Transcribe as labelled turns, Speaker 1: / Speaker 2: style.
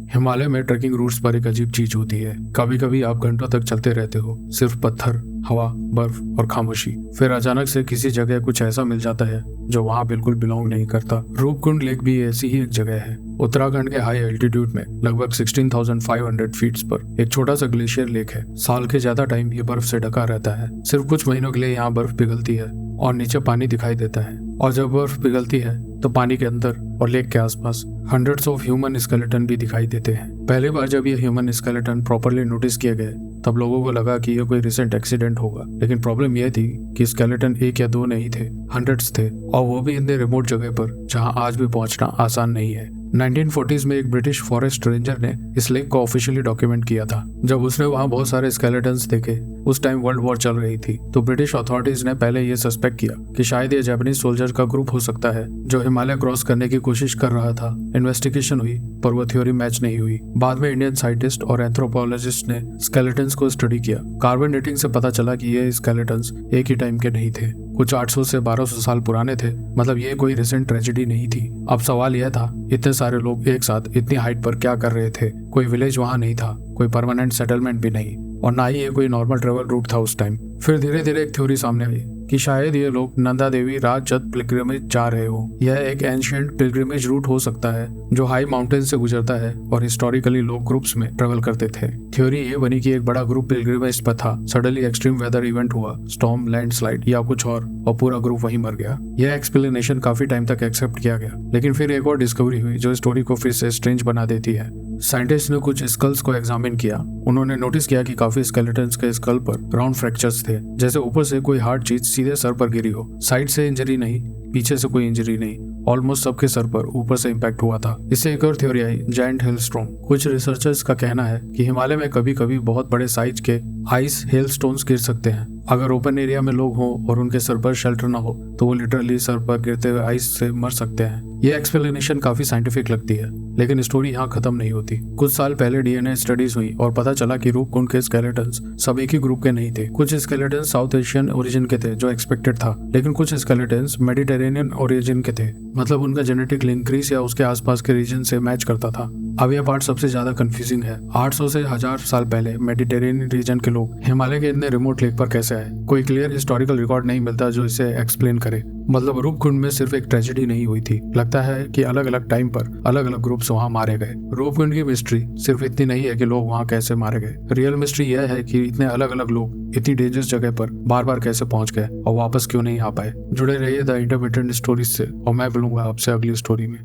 Speaker 1: हिमालय में trekking roots पर एक अजीब चीज होती है। कभी कभी आप घंटों तक चलते रहते हो, सिर्फ पत्थर, हवा, बर्फ और खामोशी। फिर अचानक से किसी जगह कुछ ऐसा मिल जाता है जो वहाँ बिल्कुल बिलोंग नहीं करता। रूपकुंड लेक भी ऐसी ही एक जगह है। उत्तराखंड के हाई एल्टीट्यूड में लगभग 16,500 फीट पर एक छोटा सा ग्लेशियर लेक है। साल के ज्यादा टाइम ये बर्फ से ढका रहता है। सिर्फ कुछ महीनों के लिए यहाँ बर्फ पिघलती है और नीचे पानी दिखाई देता है। और जब बर्फ पिघलती है तो पानी के अंदर और लेक के आसपास हंड्रेड्स ऑफ ह्यूमन स्केलेटन भी दिखाई देते हैं। पहली बार जब ये ह्यूमन स्केलेटन प्रॉपरली नोटिस किए गए तब लोगों को लगा कि ये कोई रिसेंट एक्सीडेंट होगा, लेकिन प्रॉब्लम यह थी कि स्केलेटन एक या दो नहीं थे, हंड्रेड्स थे, और वो भी इतने रिमोट जगह पर जहां आज भी पहुंचना आसान नहीं है। 1940s में एक ब्रिटिश फॉरेस्ट रेंजर ने इस लेक को ऑफिशियली डॉक्यूमेंट किया था। जब उसने वहां बहुत सारे स्केलेटन्स देखे, उस टाइम वर्ल्ड वॉर चल रही थी, तो ब्रिटिश अथॉरिटीज ने पहले ये सस्पेक्ट किया कि शायद ये जापानीज सोल्जर का ग्रुप हो सकता है जो हिमालय क्रॉस करने की कोशिश कर रहा था। इन्वेस्टिगेशन हुई पर वो थ्योरी मैच नहीं हुई। बाद में इंडियन साइंटिस्ट और एंथ्रोपोलॉजिस्ट ने स्केलेटन्स को स्टडी किया। कार्बन डेटिंग से पता चला कि ये स्केलेटन्स एक ही टाइम के नहीं थे, कुछ 800 से 1200 साल पुराने थे। मतलब ये कोई रिसेंट ट्रेजेडी नहीं थी। अब सवाल यह था, इतने सारे लोग एक साथ इतनी हाइट पर क्या कर रहे थे? कोई विलेज वहां नहीं था, कोई परमानेंट सेटलमेंट भी नहीं, और ना ही ये कोई नॉर्मल ट्रेवल रूट था उस टाइम। फिर धीरे धीरे एक थ्योरी सामने आई कि शायद ये लोग नंदा देवी राजजत पिलग्रिमेज जा रहे हो। यह एक एंशिएंट पिलग्रिमेज रूट हो सकता है जो हाई माउंटेन से गुजरता है और हिस्टोरिकली लोग ग्रुप्स में ट्रेवल करते थे। थ्योरी ये बनी कि एक बड़ा ग्रुप पिलग्रिमेज पर था, सडनली एक्सट्रीम वेदर इवेंट हुआ, स्टॉर्म, लैंडस्लाइड या कुछ और पूरा ग्रुप वहीं मर गया। यह एक्सप्लेनेशन काफी टाइम तक एक्सेप्ट किया गया, लेकिन फिर एक और डिस्कवरी हुई जो स्टोरी को फिर से स्ट्रेंज बना देती है। साइंटिस्ट ने कुछ स्कल्स को एग्जामिन किया। उन्होंने नोटिस किया कि काफी स्केलेटन्स के स्कल पर राउंड फ्रैक्चर्स थे, जैसे ऊपर से कोई हार्ड चीज सीधे सर पर गिरी हो। साइड से इंजरी नहीं, पीछे से कोई इंजरी नहीं, ऑलमोस्ट सबके सर पर ऊपर से इम्पैक्ट हुआ था। इससे एक और थ्योरी आई, जायंट हेलस्टॉर्म। कुछ रिसर्चर्स का कहना है कि हिमालय में कभी कभी बहुत बड़े साइज के आइस हेलस्टोन्स गिर सकते हैं। अगर ओपन एरिया में लोग हों और उनके सर पर शेल्टर ना हो तो वो लिटरली सर पर गिरते हुए आइस से मर सकते हैं। ये एक्सप्लेनेशन काफी साइंटिफिक लगती है, लेकिन स्टोरी यहाँ खत्म नहीं होती। कुछ साल पहले डीएनए स्टडीज हुई और पता चला कि रूपकुंड के स्केलेटन्स सब एक ही ग्रुप के नहीं थे। कुछ स्केलेटन्स साउथ एशियन ओरिजिन के थे जो एक्सपेक्टेड था, लेकिन कुछ स्केलेटन्स मेडिटेरेनियन ओरिजिन के थे, मतलब उनका जेनेटिक लिंक ग्रीस या उसके आसपास के रीजन से मैच करता था। अब यह पार्ट सबसे ज्यादा कंफ्यूजिंग है। 800 से 1000 साल पहले मेडिटेरेनियन रीजन के लोग हिमालय के इतने रिमोट लेक पर कैसे आए? कोई क्लियर हिस्टोरिकल रिकॉर्ड नहीं मिलता जो इसे एक्सप्लेन करे। मतलब रूपकुंड में सिर्फ एक ट्रेजेडी नहीं हुई थी, लगता है कि अलग अलग टाइम पर अलग अलग ग्रुप्स वहां मारे गए। रूपकुंड की मिस्ट्री सिर्फ इतनी नहीं है कि लोग वहां कैसे मारे गए। रियल मिस्ट्री यह है कि इतने अलग अलग लोग इतनी डेंजरस जगह पर बार बार कैसे पहुंच गए और वापस क्यों नहीं आ पाए। जुड़े रहिए द इंटरमिटेंट स्टोरीज से, और मैं मिलूंगा आपसे अगली स्टोरी में।